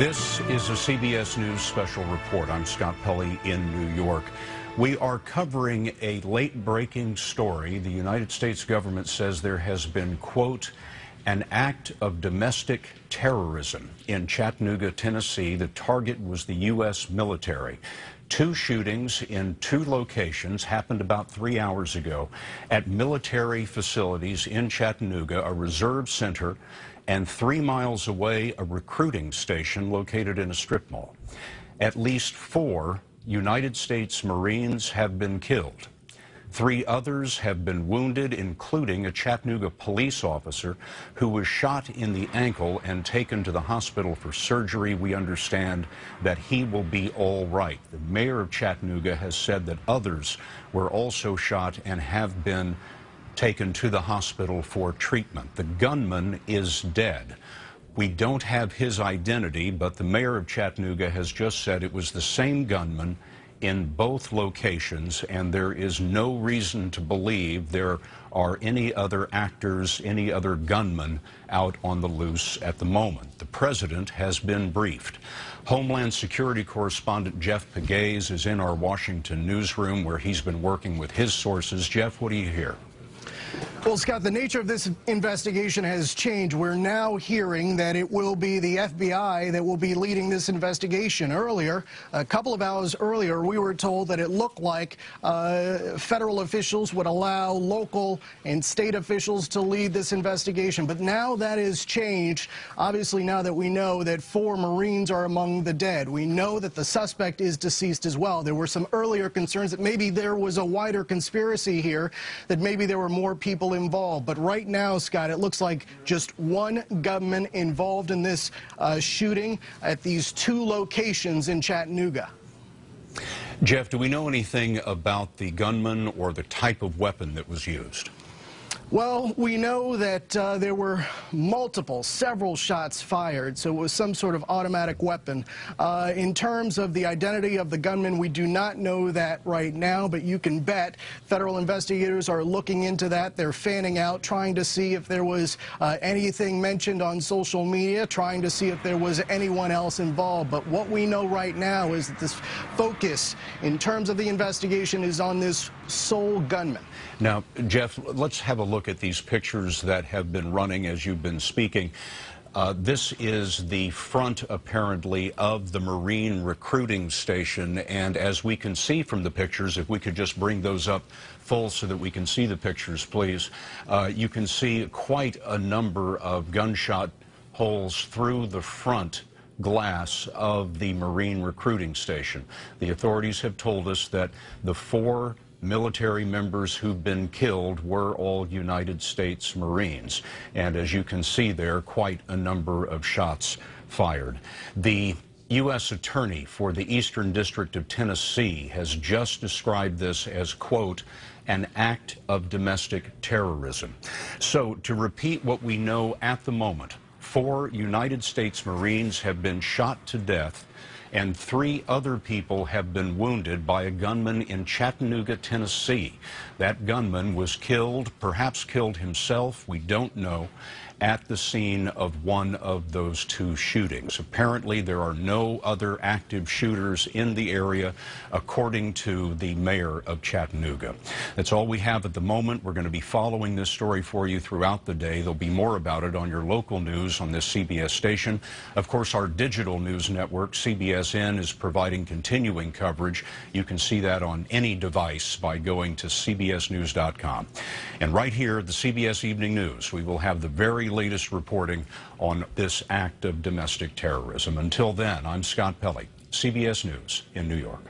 This is a CBS News special report. I'm Scott Pelley in New York. We are covering a late-breaking story. The United States government says there has been, quote, an act of domestic terrorism in Chattanooga, Tennessee. The target was the U.S. military. Two shootings in two locations happened about 3 hours ago at military facilities in Chattanooga, a reserve center, and 3 miles away, a recruiting station located in a strip mall. At least 4 United States Marines have been killed. 3 others have been wounded, including a Chattanooga police officer who was shot in the ankle and taken to the hospital for surgery. We understand that he will be all right. The mayor of Chattanooga has said that others were also shot and have been taken to the hospital for treatment. The gunman is dead. We don't have his identity, but the mayor of Chattanooga has just said it was the same gunman in both locations, and there is no reason to believe there are any other actors, any other gunmen out on the loose at the moment. The president has been briefed. Homeland Security correspondent Jeff Pegues is in our Washington newsroom where he's been working with his sources. Jeff, what do you hear? Well, Scott, the nature of this investigation has changed. We're now hearing that it will be the FBI that will be leading this investigation. Earlier, a couple of hours earlier, we were told that it looked like federal officials would allow local and state officials to lead this investigation. But now that has changed. Obviously, now that we know that 4 Marines are among the dead, we know that the suspect is deceased as well. There were some earlier concerns that maybe there was a wider conspiracy here, that maybe there were more people involved. But right now, Scott, it looks like just one gunman involved in this shooting at these 2 locations in Chattanooga. Jeff, do we know anything about the gunman or the type of weapon that was used? Well, we know that there were several shots fired, so it was some sort of automatic weapon. In terms of the identity of the gunman, we do not know that right now, but you can bet federal investigators are looking into that. They're fanning out, trying to see if there was anything mentioned on social media, trying to see if there was anyone else involved. But what we know right now is that this focus, in terms of the investigation, is on this sole gunman. Now, Jeff, let's have a look at these pictures that have been running as you've been speaking. This is the front, apparently, of the Marine recruiting station, and as we can see from the pictures, if we could just bring those up full so that we can see the pictures, please, you can see quite a number of gunshot holes through the front glass of the Marine recruiting station. The authorities have told us that the 4 military members who've been killed were all United States Marines. And as you can see there, quite a number of shots fired. The U.S. Attorney for the Eastern District of Tennessee has just described this as, quote, an act of domestic terrorism. So to repeat what we know at the moment, 4 United States Marines have been shot to death, and 3 other people have been wounded by a gunman in Chattanooga, Tennessee. That gunman was killed, perhaps killed himself, we don't know, at the scene of one of those 2 shootings. Apparently, there are no other active shooters in the area, according to the mayor of Chattanooga. That's all we have at the moment. We're going to be following this story for you throughout the day. There'll be more about it on your local news on this CBS station. Of course, our digital news network, CBSN, is providing continuing coverage. You can see that on any device by going to cbsnews.com. And right here at the CBS Evening News, we will have the very latest reporting on this act of domestic terrorism. Until then, I'm Scott Pelley, CBS News in New York.